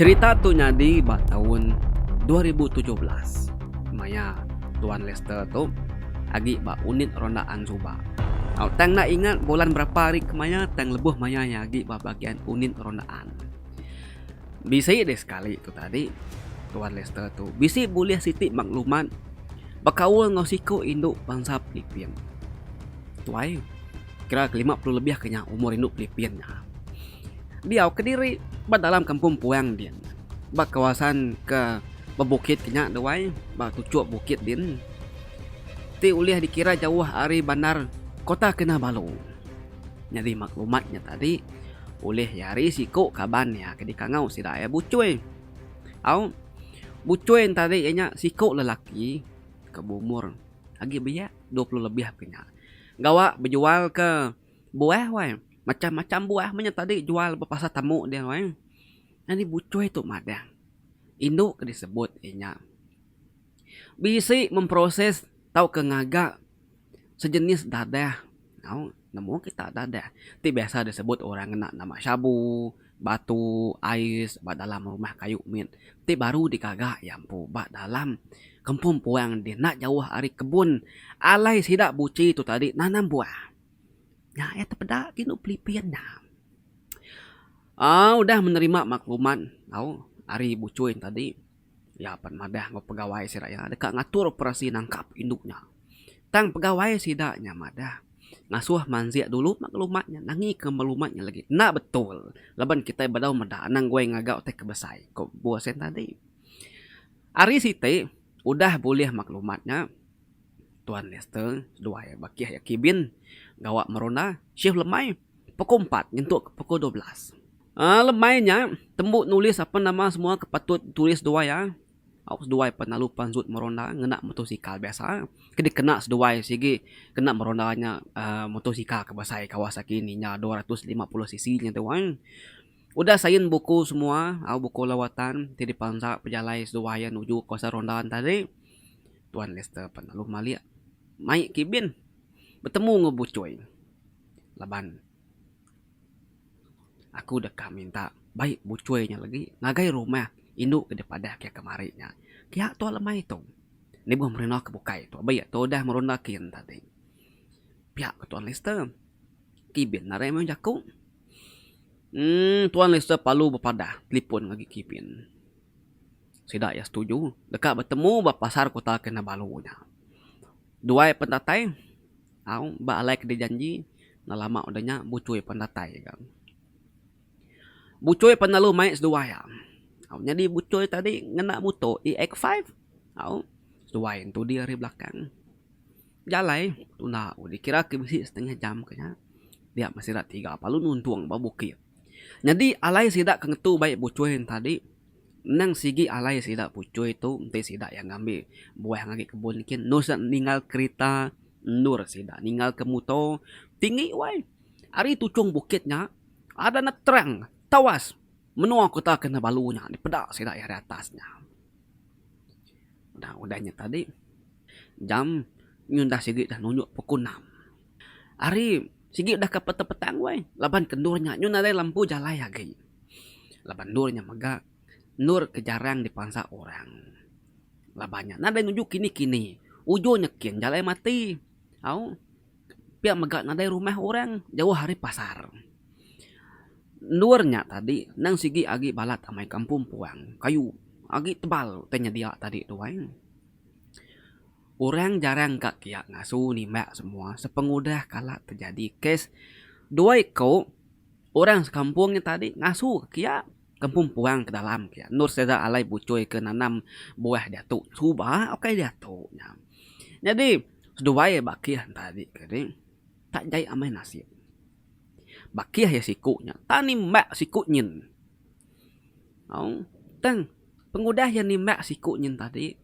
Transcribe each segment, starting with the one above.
Cerita tu nyadi tahun 2017. Maya Tuan Lester tu agi unit rondaan Subak. Tang nak ingat bulan berapa hari kemaya tang lebuh maya agi bagian unit rondaan. Bisi deh sekali tu tadi Tuan Lester tu. Bisi boleh siti maklumat berkaul ngosiko induk bangsa Filipin. Tuai kira 50 lebih kenya umur induk Filipinnya. Dia Kediri dalam kampung Puang din. Kawasan ke bukit kenya dewai tucuk bukit din. Ti ulih dikira jauh dari bandar kota Kinabalu. Jadi maklumatnya tadi ulih yari siku kaban ya ke dikangau sida ya bucuy. Bucuy tadi nya siku lelaki ke bumur lagi biak 20 lebih kenya. Gawa berjual ke buah wai. Macam-macam buah punya tadi jual pasar tamu dia wai. Jadi bucuy tu madang. Induk disebut inya. Bisi memproses tau ke ngagak sejenis dadah. Nemu kita dadah. Ti biasa disebut orang kena nama sabu, batu, ais, dalam rumah kayu min. Ti baru dikagak yampu dalam kampung Puang dia nak jauh dari kebun. Alai sidak buci tu tadi nanam buah. Ya, terpedak kinu Filipin nah. Udah menerima makluman. Ari bucuin tadi. Ya, pan madah ngau pegawai sira ya. Dekat ngatur operasi nangkap induknya. Tang pegawai sidaknya madah. Ngasuh manziak dulu maklumatnya. Nangi ke maklumatnya lagi. Nak betul. Laban kita badau madah. Nang gue ngagak tek kebesai. Kok buasen tadi. Ari site. Udah boleh maklumatnya. Tuan Lester. Dua ya. Bakiah ya kibin. Gawak merona. Syif lemai. Pukul 4. Nyentuk ke pukul 12. Lemainya. Tembuk nulis apa nama semua. Kepatut tulis dua ya. Seduai penalu panzut merona. Ngenak motosikal biasa. Kedi kena seduai sigi. Kena meronanya motosikal kebasai Kawasaki ini. 250 cc nya tuan. Udah sayin buku semua. Buku lawatan. Ti dipansak pejalai seduai nuju kuasa rondaan tadi. Tuan Lester penalu maliak. Mai kibin. Bertemu ngebucoy. Laban. Aku dekat minta. Baik bucoynya lagi. Ngagai rumah. Induk ke daripada kia kemarinya. Kia tu lemai tu. Ni buah merena kebukai tu. Baik tu dah merona kian tadi. Pihak ke Tuan Lester. Kibin narai memang jaku. Tuan Lester palu berpadah. Telefon lagi kibin. Sidak ya setuju. Dekat bertemu pasar kota Kinabalunya. Dua pentatai. Alai ke janji. Nalama udahnya bucuy pentatai kan. Bucuy penalu main sedua ya. Jadi bucoy tadi ngena motor EX5. Sesuai tu dia dari belakang. Jalai tu nak dikira ke bisi setengah jam kena. Dia masih dah 3 palu nuntuang babukit. Jadi alai sidak kengetu baik bucoy tadi. Nang sigi alai sidak bucoy tu ente sidak yang ngambil buah ngagi kebun ikin. Nur ninggal kereta, nur sidak ninggal ke motor. Tinggi wai. Ari tucung bukitnya ada nak terang, tawas. Menua kota Kinabalunya di pedak sidak ya atasnya. Udahnya tadi jam nyundah sigi dah nunjuk pukul 6. Ari sigi dah ke petang wai. Laban kendurnya nyun ada lampu jalai lagi. Laban nurnya megak. Nur kejarang dipansak orang. Labannya nada nunjuk kini. Ujungnya kian jalai mati. Pihak megak nada rumah orang jauh hari pasar. Nurnya tadi nang sigi agi balat amai kampung Puang. Kayu agi tebal tanya dia tadi tu wain. Orang jarang kak kia ngasu ni mak semua. Sepengudah kala terjadi kes dua ikau orang sekampungnya tadi ngasu kia kampung Puang ke dalam kia. Nur seda alai bucoy ke nanam buah datuk. Subah oke datuknya. Jadi dua bakiah tadi kini tak jai amai nasib. Bakiah ya sikunya. Tani mak siku nyin. Tang. Pengudah yang ni mak siku nyin tadi.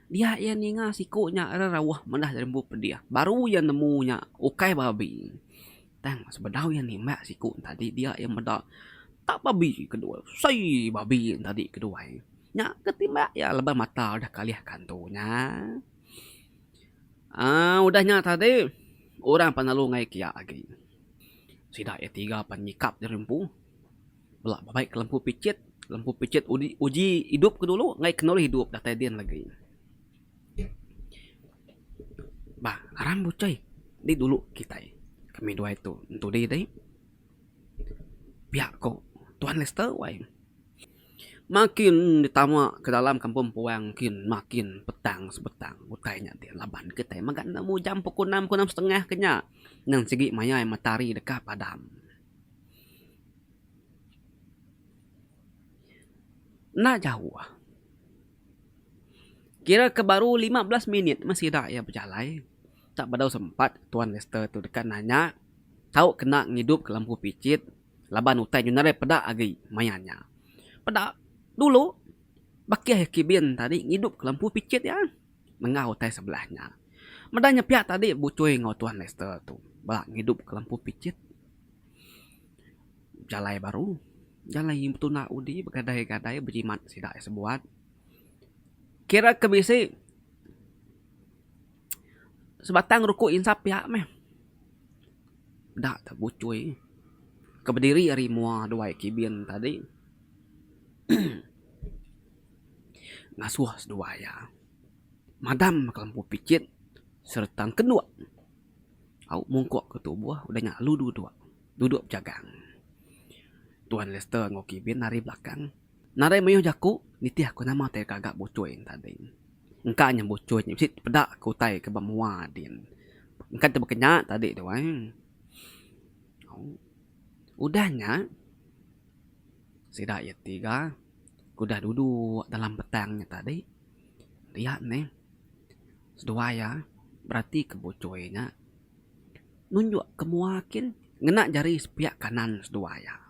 Dia yang ninga sikunya. Rawah mendah dari bupe dia. Baru yang nemunya. Ukai babi. Tang. Sebedau yang ni mak siku tadi. Dia yang mendah. Tak babi kedua. Say babi yang tadi kedua. Nya ketimbak ya lebar mata. Udah kaliah kantonya. Udahnya tadi. Orang penalu ngai kia lagi. Sidak ya 3 penyikap di rempu. Belak baik ke lampu picit. Lampu picit uji hidup ke dulu, ngai kenal hidup dah tadian lagi. Bah, aram bocai. Di dulu kita. Kami dua itu. Untuk dia deh. Pihak kok. Tuan Lester, wai. Makin ditama ke dalam kampung puang, makin petang sebetang. Utainya dia laban kita. Magan namu jam pukul 6, pukul 6:30 kenya. Nang segi maya matahari dekat padam. Nak jauh. Kira ke baru 15 minit masih dah ya berjalan. Tak pada sempat Tuan Lester tu dekat nanya. Tahu kena ngidup ke lampu picit. Laban utai junare pedak agi mayanya. Pedak dulu bakih kibin tadi ngidup ke lampu picit ya. Mengau utai sebelahnya. Medanya pihak tadi bucuy ngau Tuan Lester tu. Balak ngidup ke lampu picit. Jalai baru. Jalai betul nak udi bergadai-gadai berjimat sidak sebuat. Kira kebisi sebatang ruku insap pihak meh. Dak terbucuy. Keberdiri hari mua dua kibin tadi. Ngasuh sedua ya. Madam ke lampu picit. Serta kedua. Au mungkuk ke tubuh. Udahnya lu duduk jagang. Tuan Lester ngoki bin nari belakang. Nari mayuh jaku. Niti aku nama teh kagak bucuy tadi. Engkanya bucuy. Mesti pedak kutai ke bamua din. Engkan tu berkenyak tadi tu. Udahnya. Sidak ya tiga. Kudah duduk dalam petangnya tadi. Lihat nih. Sedua ya. Berarti kebucuynya. Nunjuk kemuakin. Ngenak jari sepiak kanan sedua ya.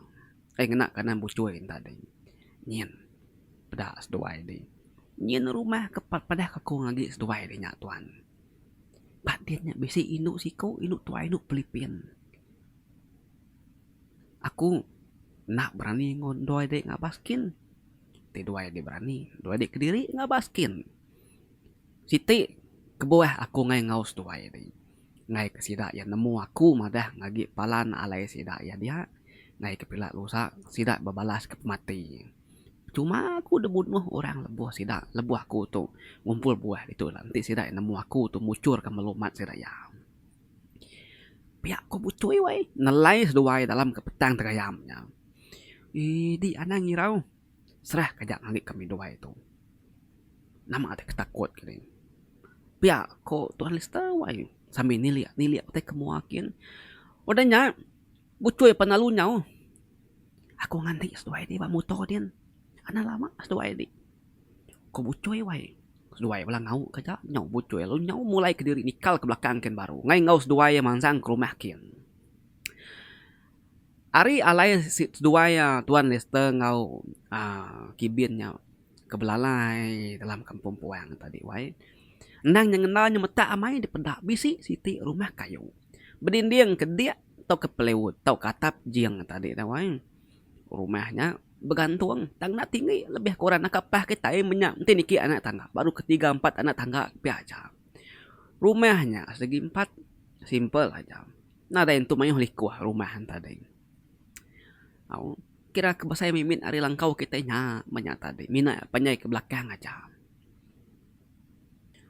Ngenak kanan bucuy tadi. Nyin. Pedak sedua ini. Nyin rumah kepat pada kakung lagi sedua ini nyak tuan. Batinnya besi induk siko. Induk tua induk pelipin. Aku nak berani ngondoy dek ngabaskin. Ti dua dia berani. Dua dek kediri ngabaskin. Siti ke bawah aku ngai ngaus dua ini. Ngai ke sidak ya nemu aku madah ngagi palan alai sidak ya dia. Ngai ke pilak lusa sidak babalas ke mati. Cuma aku udah bunuh orang lebuh sidak. Lebuh aku tu ngumpul buah itu. Nanti sidak nemu aku tu mucur ke melumat sidak ya. Pihak ko bucuy wai. Nelai seduai dalam kepetang terayamnya. Di anang ngirau. Serah kajak ngalik kami dua itu. Nama ada ketakut kini. Pihak ko Tuan Lester wai. Sambil niliak teh kemuakin. Udahnya. Bucuy penalunya. Aku nganti seduai di motor din. Ana lama seduai di. Ko bucuy wai. Seduai pula ngau kaja nyau bucuy lu nyau mulai ke diri nikal ke belakang ken baru ngai ngau seduai mansang ke rumah ken. Ari alai seduai Tuan Lester ngau kibinnya ke belalai dalam kampung puang tadi wai. Nang yang kenalnya meta amai di pedak bisi siti rumah kayu. Berdinding ke dia tau ke pelewut tau katap jiang tadi wai. Rumahnya bergantung tang nak tinggi lebih kurang nak kapah kita menyak nanti niki anak tangga baru ketiga 4 anak tangga biasa rumahnya segi 4 simple aja nah ada itu mayuh likuh rumahan tadi kira ke bahasa mimin ari langkau kita nya banyak tadi mina panyai ke belakang aja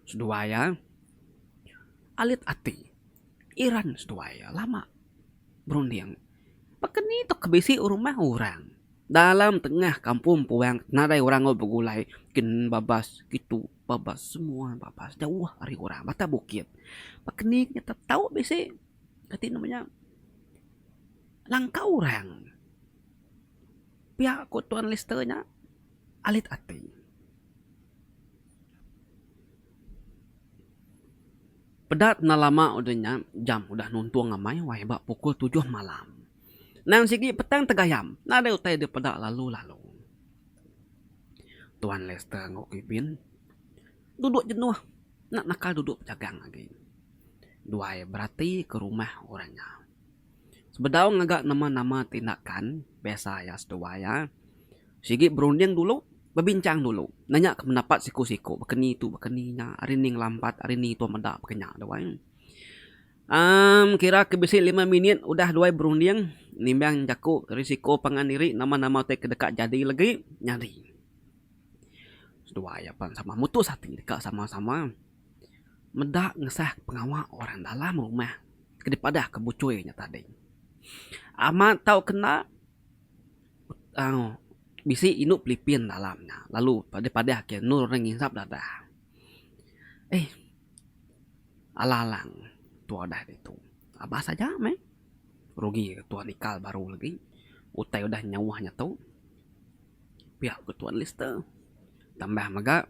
seduaya alit ati iran seduaya lama berunding pakai itu kebisi rumah orang dalam tengah kampung puang nadai orang ngau begulai kin babas gitu babas semua babas jauh hari orang bata bukit pakeniknya tak tahu besi kati namanya langkau orang pihak ko Tuan Lesternya alit ati pedat na lama udahnya jam udah nuntung ngamai wah bak pukul 7 malam nang sigi petang tegayam. Nada utai dia pedak lalu. Tuan Lester ngokipin. Duduk jenuh. Nak nakal duduk jagang lagi. Dua berarti ke rumah orangnya. Sebedau ngagak nama-nama tindakan. Biasa ya sedua ya. Sigi berunding dulu. Berbincang dulu. Nanya ke pendapat siku-siku. Bekeni tu bekeninya. Hari ni lampat. Hari ni tu medak bekenya. Kira ke bisi 5 menit udah dua berunding nimbang jaku risiko pangan diri nama-nama teh kedekat jadi lagi nyari. Dua ya pan sama mutus hati dekat sama-sama. Medak ngesah pengawal orang dalam rumah daripada kebucuinya tadi. Amat tahu kena bisi inuk pelipin dalamnya. Lalu pada akhir nur ngisap dadah. Alalang tua dah itu. Abah saja meh. Rugi ketua nikal baru lagi. Utai udah nyawahnya tuh. Pihak ketua lister. Tambah maga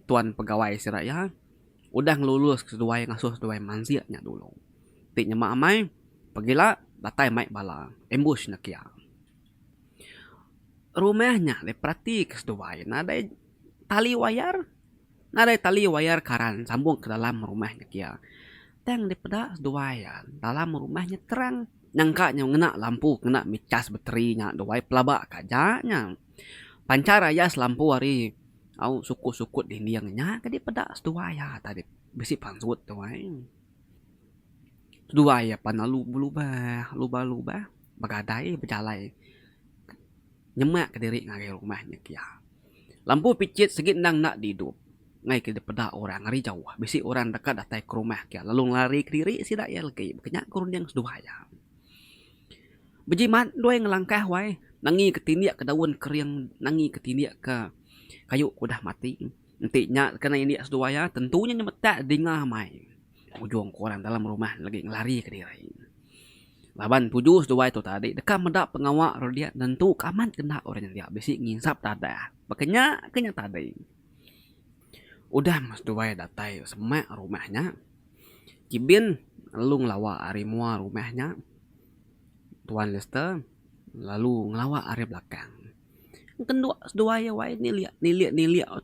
tuan pegawai si raya udah ngelulus kedua yang ngasuh kedua yang manziatnya dulu. Tiknya mak amai pergilah datai mai bala ambush na kia. Rumahnya diperhati kedua ada tali wayar. Ada tali wayar karan sambung ke dalam rumahnya kia. Teng dipedak kedua ya dalam rumahnya terang. Nyangkanya ngena lampu kena micas baterinya doai pelabak kajanya. Pancara ya lampu hari au suku-suku dindingnya kadi pedak sedua ya tadi besi pansut doai. Sedua ya panalu lubah bagadai berjalai. Nyemak ke diri ngai rumahnya kia. Lampu picit segit nang nak dihidup. Ngai ke pedak orang ngari jauh. Besi orang dekat datai ke rumah kia. Lalu lari ke diri sidak ya lagi. Kenyak kurun yang sedua ya. Bejimat dua yang ngelangkah wai. Nangi ketindiak ke daun kering. Nangi ketindiak ke kayu udah mati. Nantinya kena ini sedua ya. Tentunya nyemetak dingah mai. Ujung korang dalam rumah lagi ngelari ke diri. Laban puju sedua itu tadi. Dekat medak pengawak rodia. Tentu kaman kena orang yang dia. Besi nginsap tada. Makanya tadi. Udah mas dua ya datai semak rumahnya. Cibin lalu ngelawa ari mua rumahnya. Tuan Lester lalu ngelawak area belakang. Kedua ya wai niliak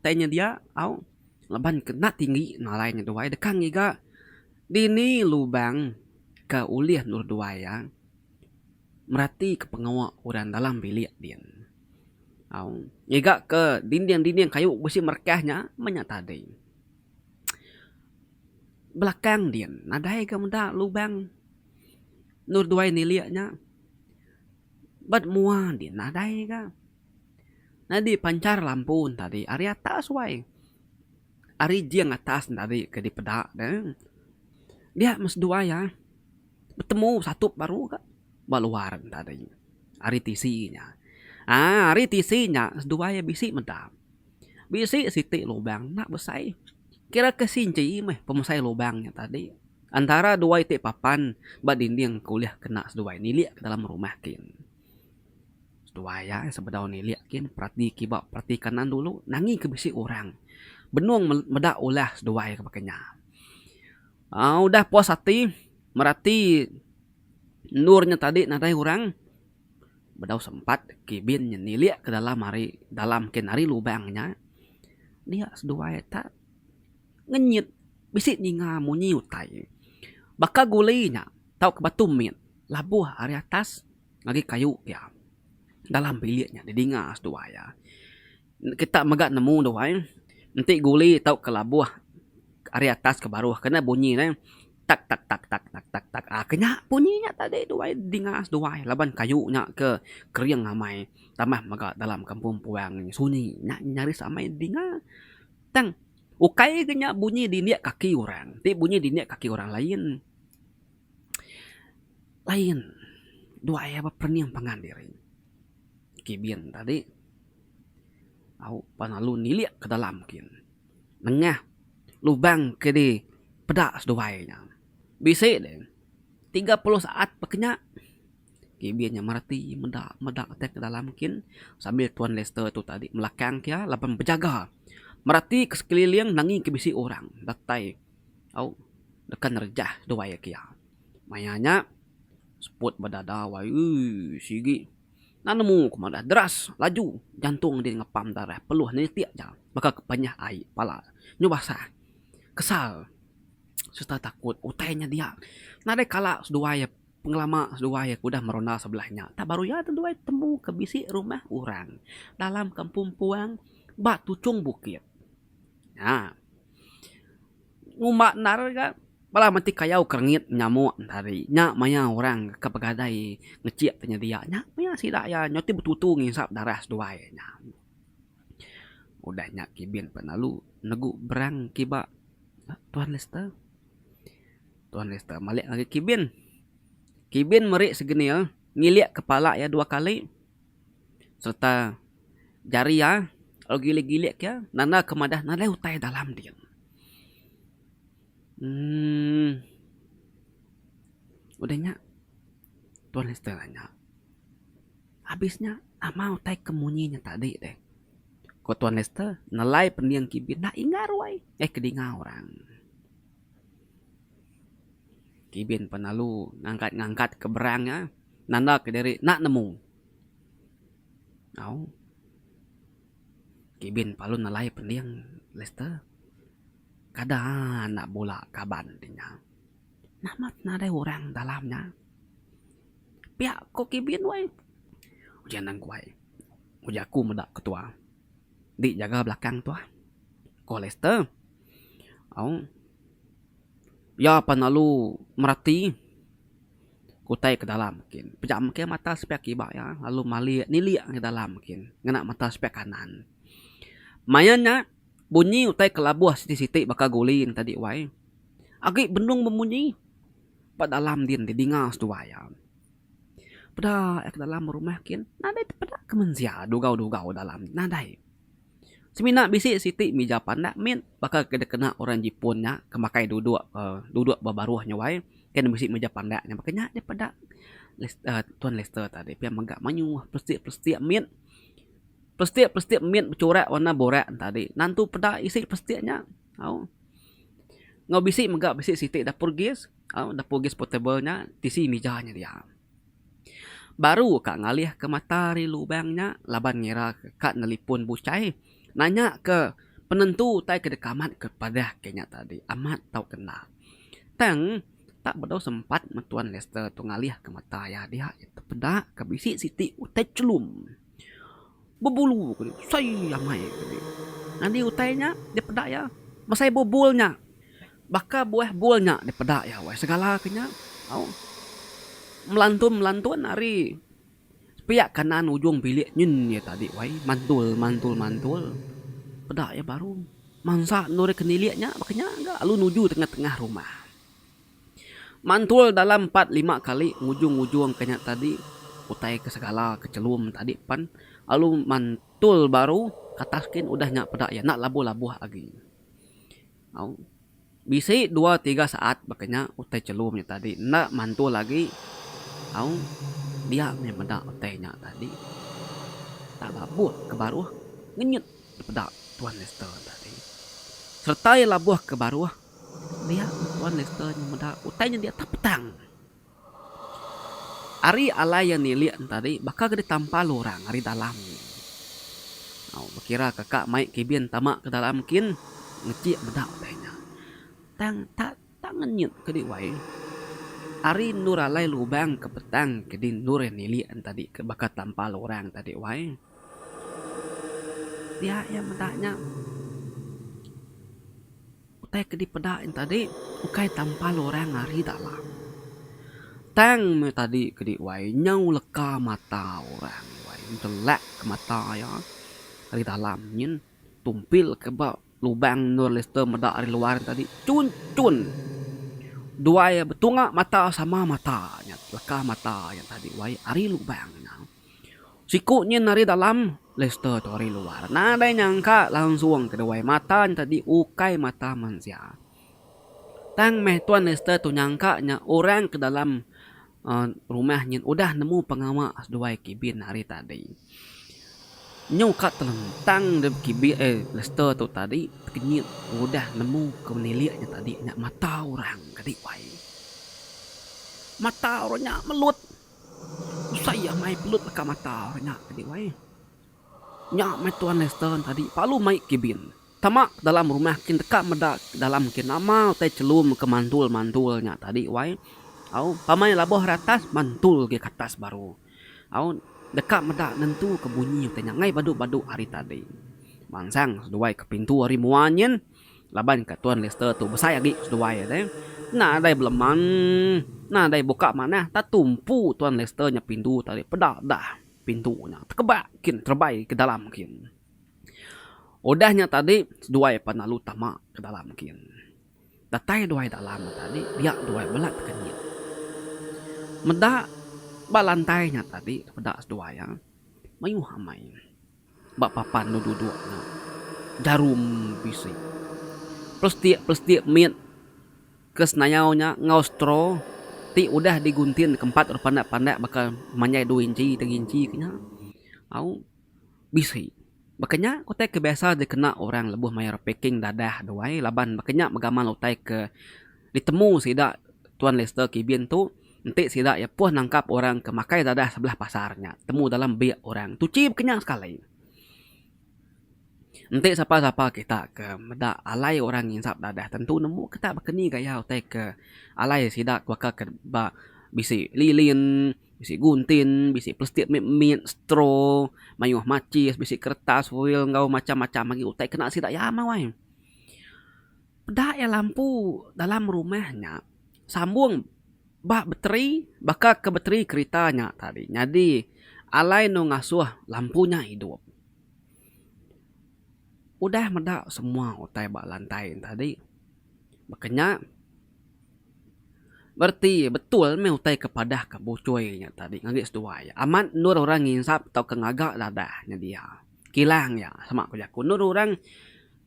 tanya dia au leban kena tinggi nalainya dua ya dekang iga dini lubang ke ulih nur dua ya merati ke pengawak orang dalam bilik dia au iga ke dinding kayu besi merkahnya menyatadi belakang dia nadai ke muda lubang nur dua niliaknya bat mua dia nadai ka. Nadi pancar lampu tadi ari atas wai. Ari jiang atas tadi ke di pedak dan dia mas dua ya. Bertemu satu baru ka baluar tadi. Ari tisinya. Ari tisinya dua ya bisi medap. Bisi siti lubang nak besai. Kira kesinci meh pemusai lubangnya tadi. Antara dua itu papan bat dinding kuliah kena dua ini lihat ke dalam rumah kin. Dua ya sebedau ni lihat kin perhati kanan dulu nangi ke bisi orang. Benung medak ulah dua ya kepakainya. Udah puas hati merati nurnya tadi nadai orang. Bedau sempat kibinnya ni lihat ke dalam kenari lubangnya. Dia dua ya tak ngenyit bisi ninga munyi utai. Baka gulinya tau ke batu min labuh hari atas lagi kayu ya dalam biliknya didingas dua ya kita megak nemu dua nanti guli tau ke labuh hari atas ke bawah kena bunyi nih tak kena bunyinya tadi dua dingas dua laban kayunya ke kering amai tambah megak dalam kampung puang sunyi nyari samai dingas tang ukai kena bunyi di niat kaki orang ti bunyi di niat kaki orang lain dua ya perniang pangan diri kibien tadi au panalu niliak ke dalam kin nengah lubang ke di pedak seduainya bisa deh 30 saat pekenya kibiennya merati medak teh ke dalam kin sambil Tuan Lester itu tadi melakang kia lapan berjaga merati ke sekeliling nangi ke bisi orang datai au dekan rejah doai kia mayanya spot badada wai sigi nanemu kemana deras laju jantung dia ngepam darah peluh ni tiak jam maka kepanyah air pala nyubasa kesal serta takut utainya dia nade kala sedua ya pengelama sedua ya kudah meronda sebelahnya tak baru ya tentu temu ke bisi rumah orang dalam kampung puang batu cung bukit nah ngumak nar ka Bala mati kayau kerengit nyamuk tadi. Nya maya orang kepegadai ngeciak tanya dia. Nya maya si daya nyoti betutu ngisap darah seduai nya. Udah nyak kibin penalu negu berang kiba. Tuan Lester. Tuan Lester malik lagi kibin. Kibin merik segenil ngiliak kepala ya 2 kali. Serta jari ya. Kalau gilik-gilik ya. Nana kemadah nana utai dalam dia. Udahnya Tuan Lester nanya. Habisnya ama utai kemunyinya tadi deh. Ko Tuan Lester nelai pendiang kibin nak ingar wai. Kedinga orang. Kibin penalu ngangkat ke berangnya. Nanda ke dari nak nemu. Au. Kibin palu nelai pendiang Lester. Kada nak bola kaban dinya. Namat nada orang dalamnya. Pihak ko kibin wai. Ujian nang kuai. Ujaku medak ketua. Di jaga belakang tuah. Ko Lester. Au. Ya panalu merati. Kutai ke dalam mungkin. Pejam ke mata spek kiba ya. Lalu maliak niliak ke dalam mungkin. Ngena mata spek kanan. Mayanya bunyi utai kelabuh siti-siti bakal gulin tadi wai. Agi bendung membunyi. Pada dalam din didingas dua ya. Pada ke dalam rumah kin. Nadai pada kemensia dugau-dugau dalam. Nadai. Semina bisi siti mija pandak min bakal kena orang Jepunnya kemakai duduk babaruhnya wae kan bisi meja pandaknya makanya daripada Tuan Lester tadi pia megak manyu plastik min plastik min corak warna borak tadi nantu pada isi plastiknya au ngau bisi megak bisi siti dapur gas portable-nya tisi mijanya dia baru kak ngalih ke matahari lubangnya laban ngira kak nelipun bucai nanya ke penentu tai kedekaman kepada kayaknya tadi amat tahu kena tang tak berdau sempat Tuan Lester tu ngalih ke mata ya dia itu peda ke bisi siti utai celum bebulu saya amai nanti utainya dia peda ya masai bobulnya baka buah bulnya dia peda ya wah segala kenya au melantun hari pihak kanan ujung bilik nyun ya tadi wai mantul pedak ya baru mansa nore keniliaknya makanya enggak lalu nuju tengah-tengah rumah mantul dalam 4-5 kali ujung-ujung kenya tadi utai ke segala kecelum tadi pan lalu mantul baru kataskin udah nyak pedak ya nak labuh-labuh lagi au bisi 2-3 saat makanya utai celumnya tadi nak mantul lagi au dia medak utainya tadi tak labuh ke baru ngenyut pedak Tuan Lester tadi serta labuh ke baru dia Tuan Lester medak utainya dia tak petang ari alai yang niliak tadi bakal gede tampal orang ari dalam berkira kakak maik kibin tamak ke dalam kin ngecik medak utainya tang tak ngenyut ke di wai Ari nur alai lubang ke petang ke din nur nilian tadi ke bakat tampal orang tadi wai. Dia yang mendaknya utai ke di pedain tadi ukai tampal orang hari dalam. Tang me tadi ke di wai nyau leka mata orang wai telak ke mata ya hari dalam nyin tumpil ke bak lubang nur Lester medak dari luar tadi cun dua ya betunga mata sama matanya leka mata yang tadi wai ari lubangnya sikunya nari dalam Lester tu ari luar nah ada nyangka langsung ke wai mata tadi ukai mata manusia tang meh Tuan Lester tu nyangka nya orang ke dalam rumahnya udah nemu pengawas dua kibin hari tadi nyukat telentang de kibi Lester tu tadi kenyit udah nemu kemeniliaknya tadi nya mata orang tadi wai mata orangnya melut saya mai pelut ke mata orangnya tadi wai nya mai Tuan Lester tadi palu mai kibin tamak dalam rumah kin dekat medak dalam kin nama teh celum ke mantul-mantulnya tadi wai au pamai laboh ratas mantul ke atas baru au dekat medak nentu kebunyi tanya ngai baduk-baduk hari tadi mangsang seduai ke pintu hari muanyen laban ke Tuan Lester tu besar lagi seduai teh Nah dai beleman. Nah dai buka mana? Tak tumpu Tuan Lesternya pintu tadi. Pedak dah pintunya. Terkebakin terbaik ke dalam kin. Udahnya tadi dua panalu tamak ke dalam kin. Datai dua dalam tadi. Dia dua belat kenyit. Medak balantainya tadi. Pedak dua ya. Mayu hamai. Bak papan duduk-duduknya. Jarum bisi. Plestik mit. Kesnayaunya ngaustro. Ti udah diguntin keempat pandai-pandai bakal manyai 2 inci 3 inci kena. Au bisi. Makanya kotai kebiasa dikena orang lebuh mayar packing dadah doai laban makanya magaman utai ke ditemu sida Tuan Lester Kibien tu nanti sida ya puah nangkap orang ke makai dadah sebelah pasarnya temu dalam biak orang tu cip kenyang sekali. Nanti siapa-siapa kita ke meda alai orang insap dadah tentu nemu kita bakeni gaya utai ke alai sida kuaka ke ba bisi lilin bisi guntin, bisi plastik mit straw, mayuh macis, bisi kertas, foil, ngau macam-macam lagi utai kena sida ya mawai. Pedak ya lampu dalam rumahnya sambung bak bateri, baka ke bateri keritanya tadi. Jadi alai no ngasuh lampunya hidup. Udah medak semua utai bak lantai tadi. Makanya berarti betul meutai kepada kebucoynya tadi ngagis dua ya. Aman nur orang nginsap tau kengagak dadahnya dia. Kilang ya sama aku jaku. Nur orang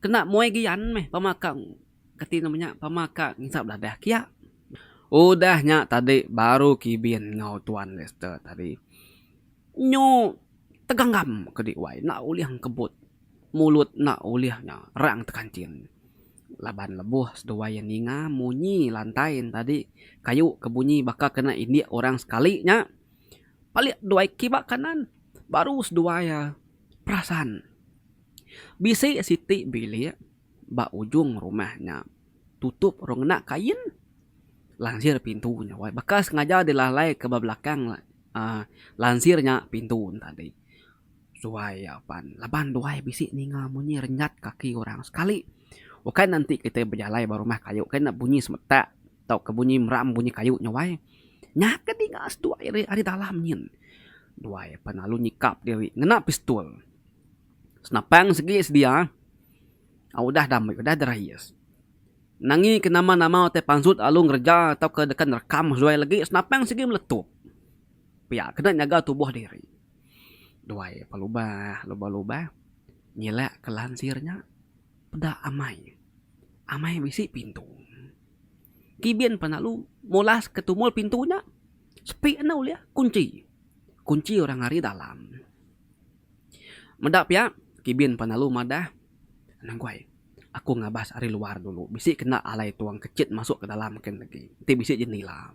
kena moy gian meh pamaka kati namanya pamaka nginsap dadah kia. Udahnya tadi baru Kibien ngau Tuan Lester tadi. Nyo teganggam ke diwai nak uliah kebut. Mulut nak uliahnya rang tekancin. Laban lebuh sedua yang ninga munyi lantain tadi kayu kebunyi bakal kena ini orang sekalinya paling dua kibak kanan baru sedua ya perasaan bisi siti bilik bak ujung rumahnya tutup rongna kain lansir pintunya wai bakal sengaja dilalai ke belakang lansirnya pintu tadi suaya pan laban dua bisi ninga munyi renyat kaki orang sekali. Bukan nanti kita berjalan baru mah kayu kan nak bunyi semetak atau kebunyi meram bunyi kayu nyawai. Nyaket di ngas dua hari dalam nyin. Dua penalu nyikap diri ngena pistol. Senapang segi sedia. Udah damai udah derayas. Nangi ke nama-nama te pansut alung kerja atau ke dekan rekam sesuai lagi senapang segi meletup. Pihak kena nyaga tubuh diri. Dua palubah nyelak ke lansirnya. Pada amai bisi pintu. Kibien panalu molas ketumul pintunya. Sepi na ulia kunci orang hari dalam. Medap ya Kibien panalu madah. Nangguai. Aku ngabas hari luar dulu. Bisi kena alai tuang kecit masuk ke dalam ken lagi. Nanti bisi jenila.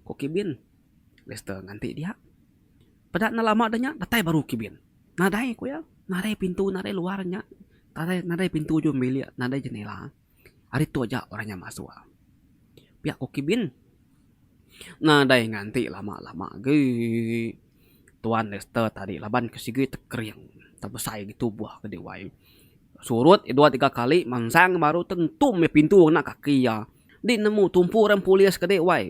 Kok Kibien Lester nanti dia. Pada na lama adanya datai baru Kibien. Nadai ko ya. Nadai pintu nadai luarnya. Nadai pintu ujung bilik, nadai jendela. Hari tu aja orangnya masuk. Pihak Kibien. Nadai nganti lama-lama. Tuan Lester tadi laban kesigi tekering. Terbesai gitu buah ke diwai. Surut 2-3 kali mansang baru tentum ya pintu nak kaki ya. Di nemu tumpu orang polis ke diwai.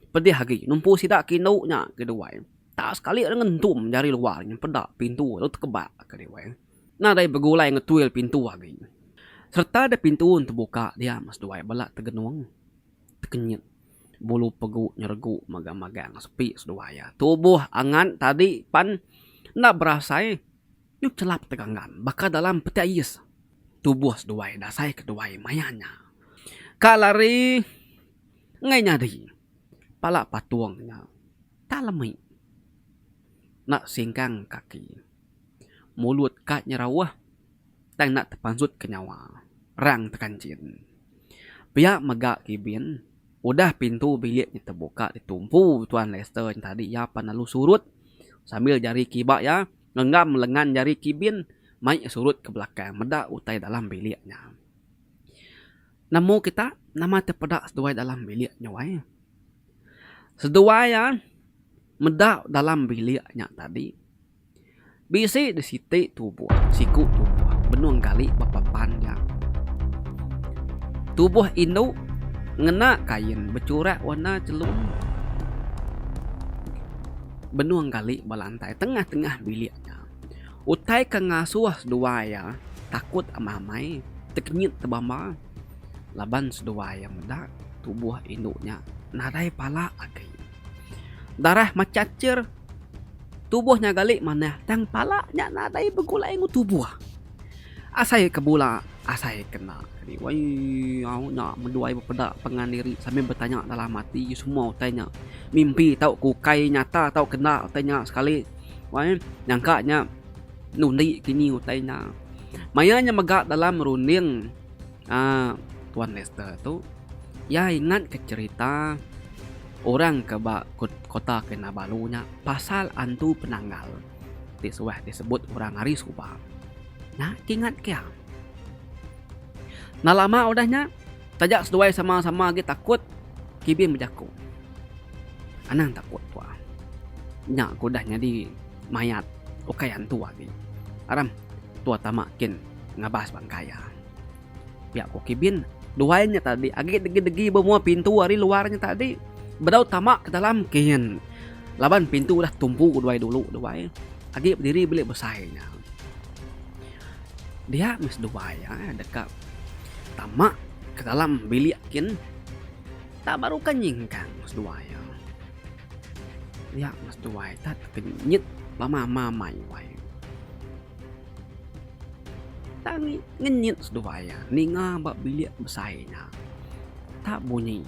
Pedih lagi. Numpu sidak kinaunya ke diwai. Tak sekali orang ngentum dari luarnya. Pedak pintu lalu terkebak ke diwai. Nah dari begulai ngetuil pintu lagi. Serta ada pintu terbuka dia mas dua balak tegenuang. Tekenyit. Bulu pegu nyergu magang-magang sepi sedua ya. Tubuh angan tadi pan nak berasai. Yuk celap tegangan. Bakal dalam peti ais. Tubuh sedua dasai kedua mayanya. Kalari ngai nyadi. Pala patuangnya. Talami. Nak singkang kaki. Mulut kat nyerawah. Tang nak terpansut ke nyawa. Rang tekancin. Pihak megak Kibien. Udah pintu biliknya terbuka ditumpu Tuan Lester yang tadi ya panalu surut. Sambil jari kibak ya. Ngenggam lengan jari Kibien. Maik surut ke belakang. Medak utai dalam biliknya. Namu kita. Nama terpedak seduai dalam biliknya wai. Seduai ya. Medak dalam biliknya tadi. Bisi di siti tubuh, siku tubuh, benuang kali bapapan ya. Tubuh induk ngena kain bercorak warna celung benuang gali balantai tengah-tengah biliknya. Utai ke ngasuh seduaya takut amamai teknyit tebama laban seduaya medak tubuh induknya narai pala agai darah macacir tubuhnya gali mana tang palanya narai begulai ngu tubuh asai kebula asai kena jadi wai au nak menduai berpedak pengandiri sambil bertanya dalam hati semua utainya mimpi tau kukai nyata tau kena utainya sekali wai nyangkanya nundi kini utainya mayanya megak dalam runding Tuan Lester tu ya ingat ke cerita orang ke kota Kinabalunya pasal antu penanggal disebut orang hari subah. Nah, ingat kya. Nah lama udahnya tajak seduai sama-sama lagi takut kibin berjaku. Anang takut tua. Nyak kudahnya di mayat okai antu lagi. Aram tua tamakin ngabas bangkaya. Ya kok kibin duanya tadi agi degi-degi semua pintu hari luarnya tadi bedau tamak ke dalam kian. Laban pintu udah tumpu duai dulu duai. Agi berdiri beli besainya. Dia mis duaya dekat tamak ke dalam bilik kin tak baru kenyingkang mas duaya. Ya mas duaya tak kenyit lama mamai wai. Tangi ngenyit seduaya ninga bak bilik besainya. Tak bunyi.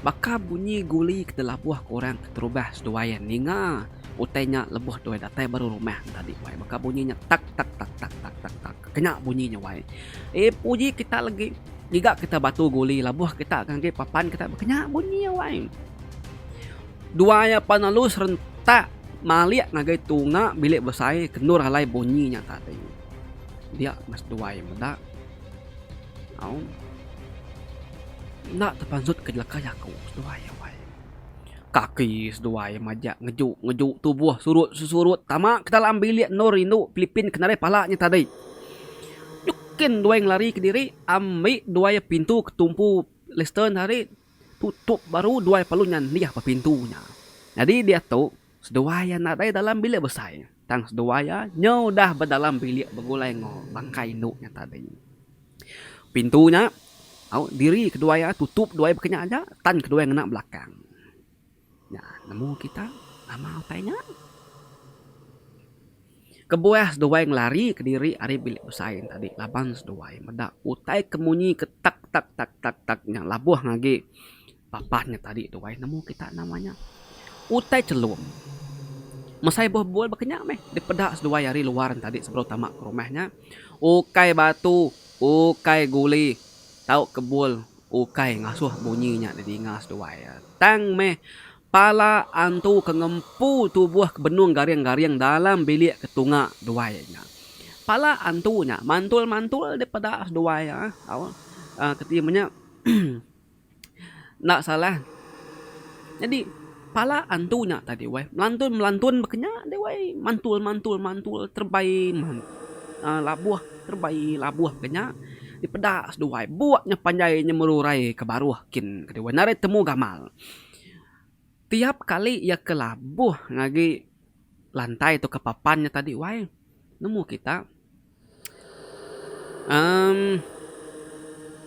Baka bunyi guli ke dalam buah korang keterubah seduaya ninga. Utainya lebuh doai datai baru rumah tadi wai. Baka bunyinya tak tak tak tak tak tak tak. Kena bunyinya wai. Puji kita lagi. Jika kita batu guli labuh kita akan ke papan kita kena bunyinya wai. Duaya panalus rentak maliak ngagai tunga bilik besai kenur halai bunyinya tadi. Dia mas duai medak. Au. Nak terpansut ke jelaka aku seduaya wai. Kaki seduaya majak ngejuk tubuh surut tamak kita dalam bilik nur rindu Filipin kenare palanya tadi. Dukin duai lari ke diri ambil duai pintu ketumpu Lester hari tutup baru duai palunyan dia apa pintunya. Jadi dia tu seduaya nadai dalam bilik besar. Tang seduaya nyo dah berdalam bilik begulai ngo bangkai induknya tadi. Pintunya diri kedua tutup dua berkenyak aja tan kedua yang nak belakang. Ya, nemu kita nama utainya. Kebuah dua yang lari ke diri ari bilik besar tadi laban dua medak utai kemunyi ketak tak tak tak taknya labuh ngagi papahnya tadi dua nemu kita namanya utai celum. Masai buah-buah berkenyak meh di pedak sedua hari luar tadi sebelum tamak ke rumahnya. Ukai batu, ukai guli, tau kebul, ukai ngasuh bunyinya di ngas dua ya. Tang meh pala antu kengempu tubuh kebenung garing-garing dalam bilik ketunga dua ya. Pala antunya mantul-mantul di pedak dua ya. Ketimanya nak salah. Jadi pala antunya tadi wai melantun berkenyak deh wai mantul terbaik labuh terbaik labuh kenyak di pedas dua buatnya panjainya merurai ke baruh kin kedua nare temu gamal tiap kali ia ke labuh ngagi lantai tu ke papannya tadi wai nemu kita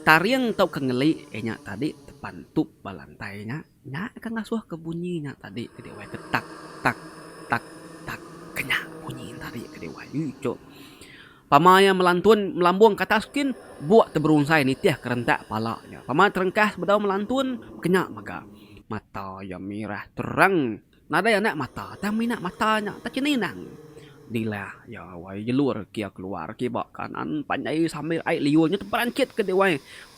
tariang tau kengeli nya tadi pantup balantainya nya kan ngasuh ke bunyinya tadi ke dewa ketak tak tak tak kena bunyi tadi ke dewa cok pamaya melantun melambung kata skin buat teberunsai nitiah kerentak palanya pamaya terengkah bedau melantun kena maga mata yang merah terang nada yang nak mata tak minat matanya tak kininang dilah ya wai jelur kia keluar kia bak kanan panjai sambil air liurnya terperancit ke dewa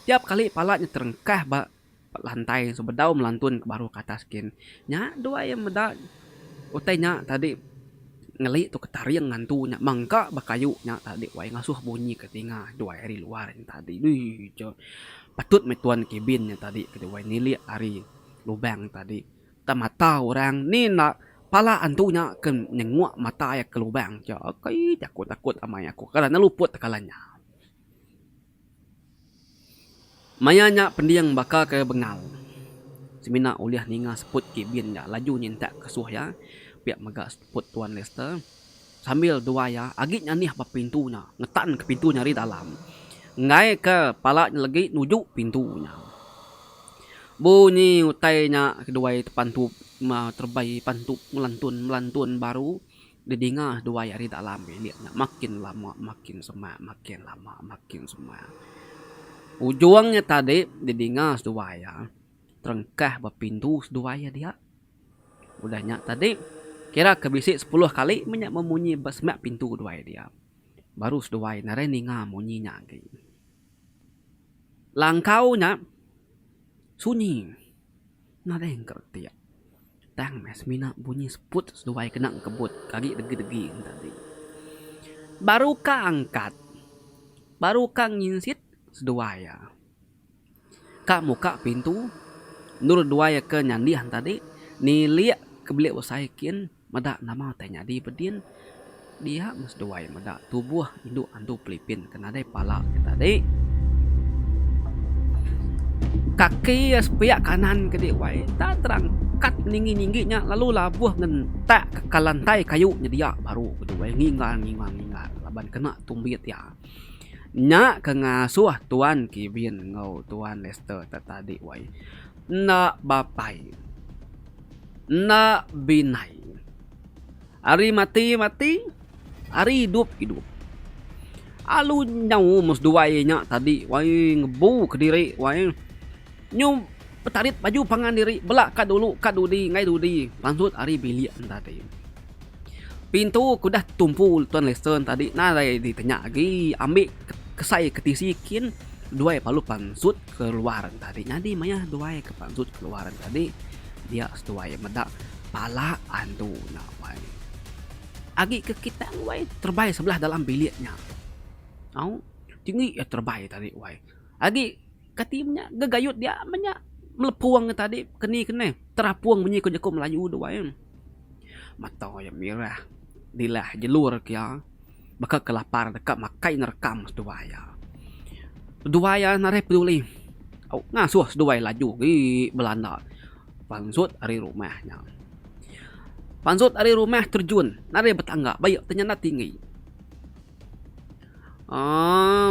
tiap kali palanya terengkah bak lantai sebedau melantun ke baru ke atas skin nya dua yang medak utainya tadi ngeli tu ketariang ngantunya mangka bakayunya tadi wai ngasuh bunyi ketinga dua hari luar yang tadi patut metuan kibinnya tadi kedua nili hari lubang tadi mata orang ni nak pala antunya ke nengok mata ya ke lubang kai takut amai aku karena luput kalanya Mayanya pendiang bakal ke bengal. Semina uliah ninga seput kibin ya laju nyintak kesuh ya. Piak megak seput Tuan Lester. Sambil dua ya, agit nyanih apa pintunya. Ngetan ke pintunya di dalam. Ngai ke palanya lagi nuju pintunya. Bunyi utainya kedua pantup terbaik pantup melantun baru didingah dua hari dalam lihatnya makin lama makin semak makin lama makin semak ujungnya tadi didingah dua ya terengkah berpintu dua ya dia udahnya tadi kira kebisik 10 kali banyak memunyi semak pintu dua ya dia baru dua ya nare ninga munyinya langkaunya sunyi nada yang kerti ya tang mes mina bunyi seput seduai kena kebut kaki degi-degi tadi baru ka angkat baru kang nyinsit seduai ya kak muka pintu nur dua ya ke nyandian tadi nilia kebelik wasaikin mada nama tanya di bedin dia mas dua ya mada tubuh induk andu pelipin kena dai pala tadi kaki sepiak kanan ke wai tak terangkat tinggi-tingginya lalu labuh ngentak ke lantai kayunya dia baru kedua ngingal laban kena tumbit ya nya ke ngasuh Tuan Kibin ngau Tuan Lester tadi wai na bapai na binai ari mati ari hidup alu nyau mus duanya tadi wai ngebu ke diri wai nyum petarit baju pangan diri belak kadudi ngai dudi langsung ari bilik tadi pintu kudah tumpu Tuan Lester tadi nah ditanya lagi ambil kesai ketisikin dua palu pansut keluaran tadi nyadi maya dua ke pansut keluaran tadi dia dua medak pala andu nah wai agi ke kita wai terbaik sebelah dalam biliknya tinggi ya terbaik tadi wai agi katimnya gegayut dia banyak melepuang tadi kene terapuang bunyi ko Melayu dua mata yang merah dilah jelur kia bakal kelapar dekat makai nerekam dua ya nare peduli ngasuh dua laju di Belanda pansut dari rumahnya pansut dari rumah terjun nare betangga baik ternyata tinggi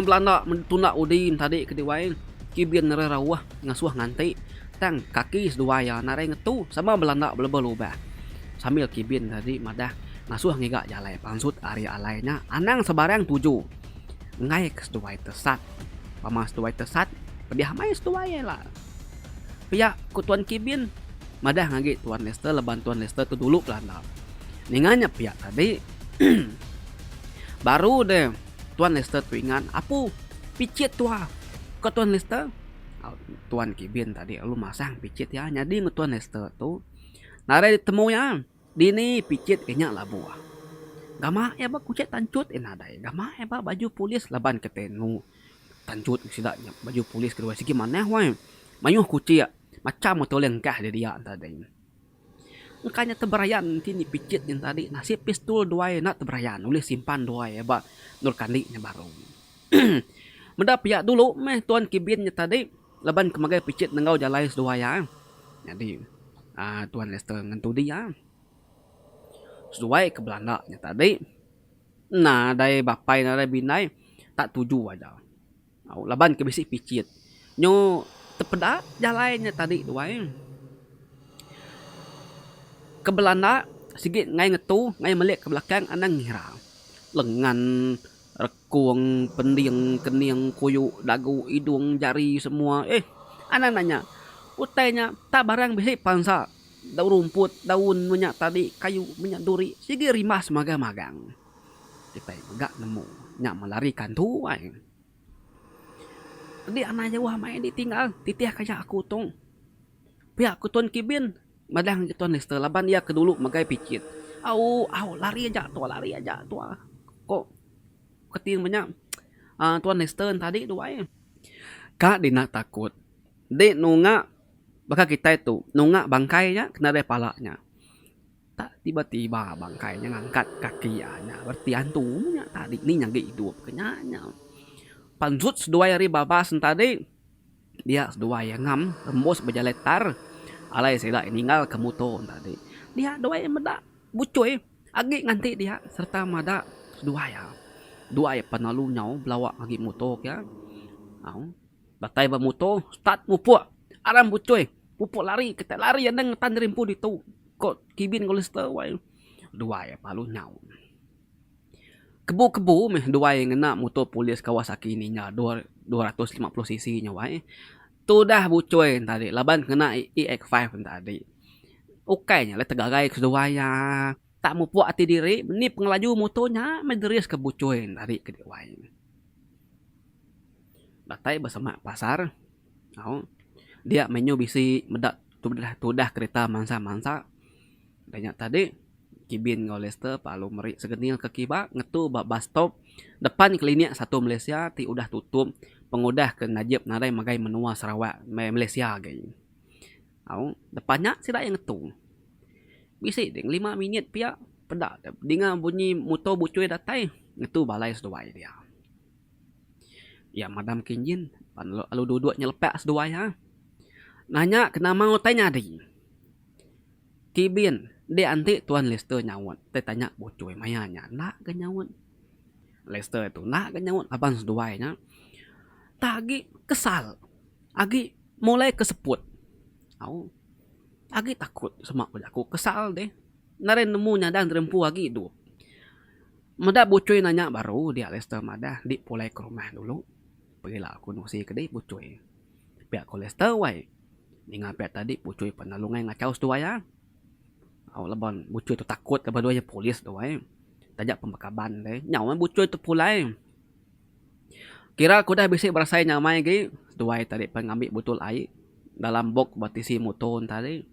Belanda mentunda udin tadi kediwain Kibin nare rawah ngasuh nganti tang kaki dua ya nare ngetu sama Belanda belubah sambil Kibin tadi madah ngasuh ngigak jalai pansut ari alainya anang sebarang 7 ngai ke dua tesat pamas dua tesat pediah mai dua ya lah pihak ku Tuan Kibin madah ngagi Tuan Lester leban Tuan Lester tu dulu Belanda ninganya pihak tadi baru deh Tuan Lester tu ingat apu picit tua ke Tuan Lester Tuan Kibin tadi lu masang picit ya nyadi nge Tuan Lester tuh nare ditemu ya dini picit kayaknya lah buah gama ya ba kucet tancut nadai gama ya ba baju polis laban ketenu tancut sidaknya baju polis kedua sigi mana wai mayuh kuci ya macam motor lengkah dia tadi makanya teberayan tini picit yang tadi nasib pistol dua nak teberayan oleh simpan dua ya ba nur kandinya baru Menda pihak dulu meh Tuan Kibin tadi leban kemagai picit nengau jalai dua ya. Jadi Tuan Lester ngentu dia. Sesuai ke Belanda tadi. Nah, dari bapai dari binai tak tuju aja. Leban ke bisi picit. Nyo tepeda jalainya tadi dua ya. Ke Belanda sigit ngai ngetu ngai melek ke belakang anang ngira. Lengan rekuang, pendiang, keniang, kuyu, dagu, hidung, jari semua. Anak nanya, utainya tak barang bisa pansa. Daun rumput, daun minyak tadi, kayu, minyak duri. Sige rimas magang-magang. Kita enggak nemu, nyak melarikan tuai. Jadi anak Jawa main ditinggal, titiah kayak aku tong. Pihak ku Tuan Kibin, madang ke Tuan Lester, laban dia ke dulu magai picit. Lari aja tua. Kok ketin banyak Tuan Lester tadi dua ya kak dina takut dek nunga bakal kita itu nunga bangkainya kena dari palanya tak tiba-tiba bangkainya ngangkat kakinya berarti antunya tadi ini nyangge hidup kenyanya pansut dua hari babas tadi Dia dua yang ngam rembus berjaletar. Alai sila ninggal ke motor tadi. Dia dua yang meda bucoy. Agi nganti dia serta mada dua ya. Dua ya penalu nyau belawak agi motor ya. Au. Batai bermotor start mupuk. Aram bucoy. Pupuk lari kita lari yang nang tan rimpu di tu. Kok kibin kolester wai. Dua ya palu nyau. Kebu-kebu meh dua yang ngena motor polis Kawasaki ini nya 250 cc nya wai. Tu dah bucoy tadi laban kena EX5 tadi. Ukainya le tegagai kedua ya. Tak mau puas hati diri, ni pengelaju motornya menderis ke bucoy tadi ke wai. Batai bersama pasar. Oh. Dia menyu bisi medak tu dah kereta mansa-mansa. Banyak tadi kibin ngolester palu meri segenil ke kibak ngetu bas stop depan klinik satu Malaysia ti udah tutup pengudah ke Najib narai magai menua Sarawak Malaysia gay. Au depannya sila yang ngetu. Bisi ding 5 minit pia pedak dengan bunyi motor bucoy datai ngetu balai seduai dia. Ya madam kinjin alu duduk nyelepak seduai ha. Nanya kena mau tanya di. Kibin dia anti tuan Lester nyawat. Dia tanya bucoy mayanya nak ke nyawat. Lester itu nak ke nyawat abang seduainya. Tagi kesal. Agi mulai keseput. Au. Agi takut semak aku kesal deh. Naren nemunya dan rempu agi hidup. Mada bucoy nanya baru dia Lester mada di pulai ke rumah dulu. Pergilah aku nusi ke dia bucoy. Pihak ko Lester wai. Ninga pihak tadi bucoy penalungan ngacau seduai ya. Au laban bucoy tu takut kepada dua polis tu ai. Tajak pembakaban deh. Nyawa bucoy tu pulai. Kira aku dah bisik berasai nyamai ge. Dua tadi pengambil botol air dalam box batisi motor tadi.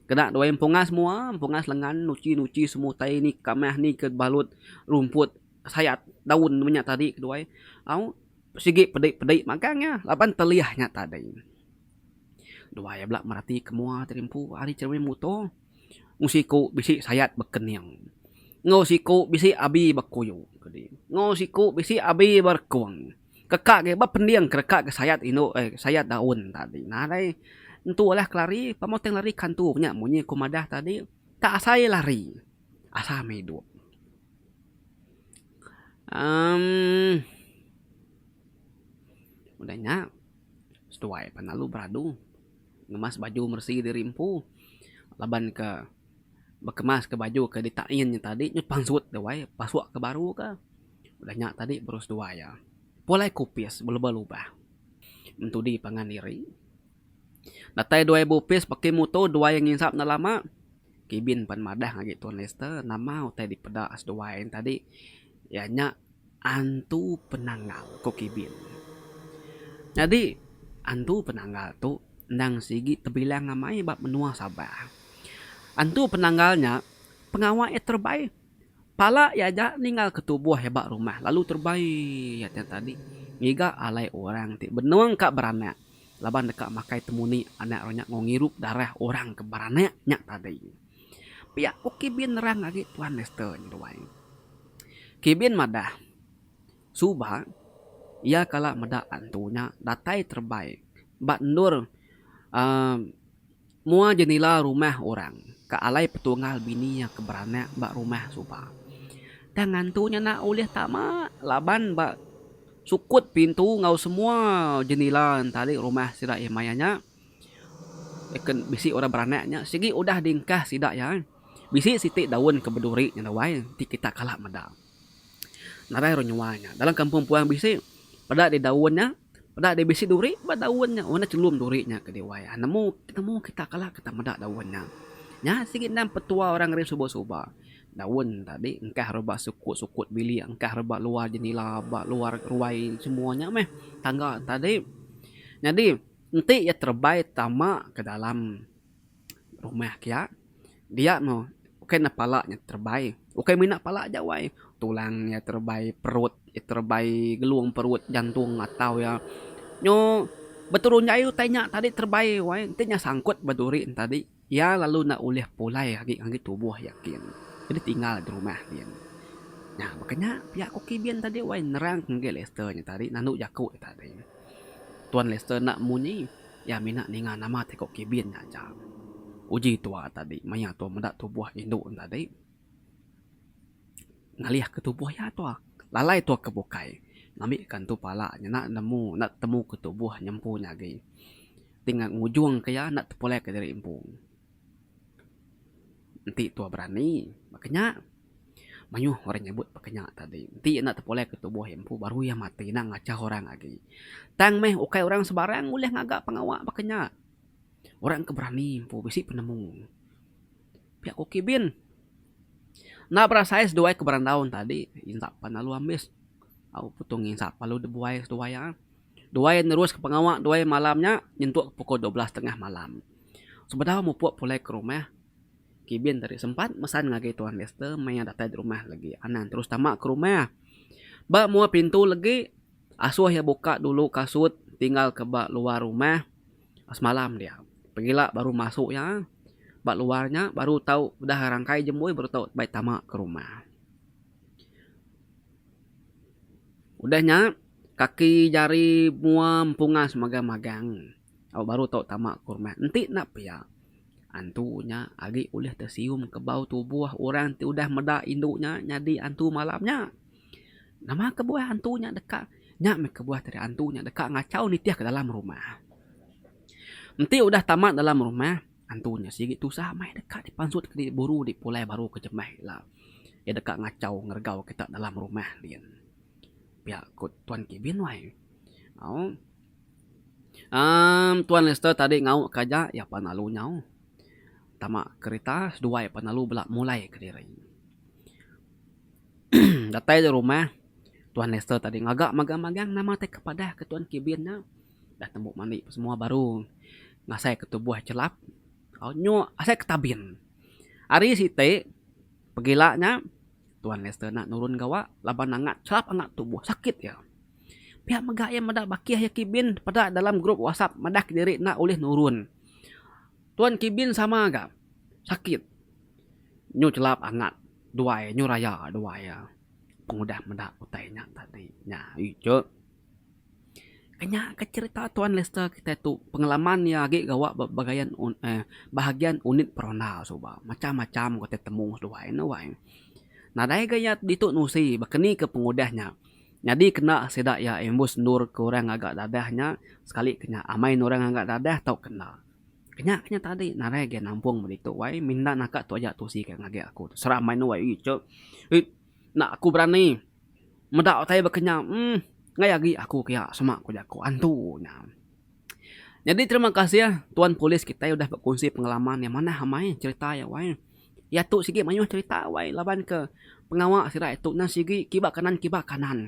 Kena dua pungas semua, pungas lengan, nuci semua tai ni kamah ni ke balut rumput sayat daun banyak tadi kedua. Au sigi pedai makanya laban teliahnya tadi. Dua ya belak merati kemua terimpu hari cermin motor. Ngusiko bisi sayat bekenyang. Ngusiko bisi abi bakuyo. Ngusiko bisi abi berkuang. Kekak ke pendiang kekak ke sayat ino sayat daun tadi. Nah dai entu lah kelari pamoteng lari kantu punya munyi kumadah tadi. Tak asai lari. Asa hidup. Udahnya setuai penalu beradu. Ngemas baju bersih di rimpu. Laban ke bekemas ke baju ke ditainnya tadi nyut pangsut dewai paswak ke baru ke udahnya tadi berus dua ya polai kupis berubah-ubah untuk di pangan diri datai 2000 pis pakai motor dua yang nginsap na lama kibin pan madah ngagi tuan Lester nama utai di pedas dua yang tadi ya nya antu penanggal ko kibin jadi antu penanggal tu nang sigi terbilang ngamai bab menua Sabah. Antu penanggalnya pengawal terbaik. Pala ya aja ninggal ke tubuh hebat rumah. Lalu terbaik ya tadi. Ngiga alai orang ti benuang kak beranak. Laban dekat makai temuni anak ronyak ngirup darah orang ke beranak nyak tadi. Pihak kibin nerang lagi tuan Lester nyuruh. Kibin madah. Subah ia kala madah antunya datai terbaik. Bak nur mua jenila rumah orang. Kaalai petunggal bini yang keberanak bak rumah supa. Dan ngantunya nak oleh tamak laban bak sukut pintu ngau semua jenila tadi rumah sidak mayanya. Eken bisi orang beranaknya sigi udah dingkah sidak ya. Bisi sitik daun kebeduri nya dawai ti kita kalak meda. Narai ronyuanya dalam kampung puang bisi pada di daunnya pada di bisi duri pada daunnya warna celum durinya ke dewai. Nemu kita kalak kita meda daunnya. Nya sikit dan petua orang rin suba-suba. Daun tadi engkah rebak sukut-sukut bili, engkah rebak luar jenila, bak luar ruai semuanya meh. Tangga tadi. Jadi nanti ya terbaik tamak ke dalam rumah kia. Dia mau kena palaknya terbaik. Oke minat palak aja wai. Tulangnya terbaik, perut ya terbaik, geluang perut, jantung atau ya. Nyo betul nyayu tanya tadi terbaik wai. Nantinya sangkut baduri tadi. Ya lalu nak ulih pulai lagi tubuh yakin. Jadi tinggal di rumah dia. Nah makanya pihak kibin tadi wai nerang ke Lesternya tadi nanuk jakuk tadi. Tuan Lester nak munyi, ya mina ninga nama tekok kibin aja. Uji tua tadi, maya tua mendak tubuh induk tadi. Ngaliah ke tubuh ya tua, lalai tua kebukai. Ngambilkan tu palanya nak temu ke tubuh nyempu nyagi. Tinggal ngujung kaya nak tepolek ke diri impung. Nanti tua berani, makanya mayuh orang nyebut pakenya tadi. Nanti nak tepolek ke tubuh empu baru ya mati nak ngacah orang lagi. Tang meh ukai orang sebarang boleh ngagak pengawak pakenya. Orang keberani empu bisi penemu. Pihak kokibin. Nak berasais dua keberang daun tadi. Insap panalu ambis. Aku putung insap palu debuai dua ya. Dua nerus ke pengawak dua malamnya nyentuh pukul 12:30 malam. Sebenarnya mau puak pulai ke rumah. Kibin tadi sempat mesan ngagi Tuan Lester main datang di rumah lagi. Anan terus tamak ke rumah. Bak mua pintu lagi. Asuh ya buka dulu kasut. Tinggal ke bak luar rumah. Semalam dia. Pergilah baru masuk ya. Bak luarnya baru tahu udah rangkai jemui baru tahu baik tamak ke rumah. Udahnya kaki jari mua pungas magang-magang. Baru tahu tamak ke rumah. Nanti nak ya. Antunya agi ulah tersium ke bau tubuh orang ti udah meda induknya jadi antu malamnya. Nama kebuah antunya dekat. Nyak me kebuah dari antunya dekat ngacau nitiah ke dalam rumah. Nanti udah tamat dalam rumah. Antunya sigit tu sah mai dekat dipansut ke buru di pulai baru ke jemah lah. Ya dekat ngacau ngergau kita dalam rumah lian. Pihak Tuan Kibin wai. Tuan Lester tadi ngau kaja ya panalu nyau. Tamak kereta dua ya panalu belak mulai ke diri. Datai di rumah Tuan Lester tadi ngagak magang-magang nama teh kepada ke Tuan Kibinnya. Dah tembuk mandi semua baru ngasai ke tubuh celap. Nyo asai ketabin. Hari si te pegilanya Tuan Lester nak nurun gawa laban angat celap angat tubuh sakit ya. Pihak megaya madak bakiah ya Kibin pada dalam grup WhatsApp madak diri nak oleh nurun. Tuan Kibin sama agak sakit. Nyo celap angat dua nyo raya dua ya. Pengudah mendak utainya tadi. Nya ijo. Kanya ke cerita Tuan Lester kita tu pengalaman ya agi gawa bahagian unit personal soba. Macam-macam kita temu dua ini wai. Nah dai gaya ditu nusi bakeni ke pengudahnya. Jadi kena sedak ya embus nur ke orang agak dadahnya sekali kena amai orang agak dadah tau kena. Kanya tadi narai ge nampung begitu wai minda nakak tu aja tu si ke ngage aku. Serah main wai ijo. Nak aku berani. Medak tai bakenya ngayagi aku kaya semak ko jako antunya. Jadi terima kasih ya Tuan Polis kita udah berkongsi pengalaman yang mana hamai cerita ya wai. Ya tu sigi mayuh cerita wai laban ke pengawak sira itu na sigi kibak kanan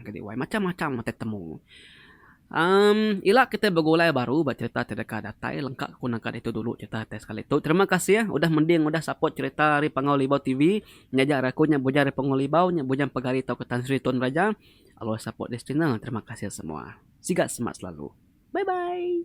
kadi wai macam-macam mate temu. Ila kita bergulai baru bercerita terdekat datai lengkap aku nangkat itu dulu cerita tes kali itu. Terima kasih ya udah mending udah support cerita dari Pangaulibau TV. Nyajar aku nyabujar dari Pangaulibau nyabujan pegari tau ketan Sri Tuan Raja. Kalau support di channel terima kasih semua. Sigat semangat selalu. Bye bye.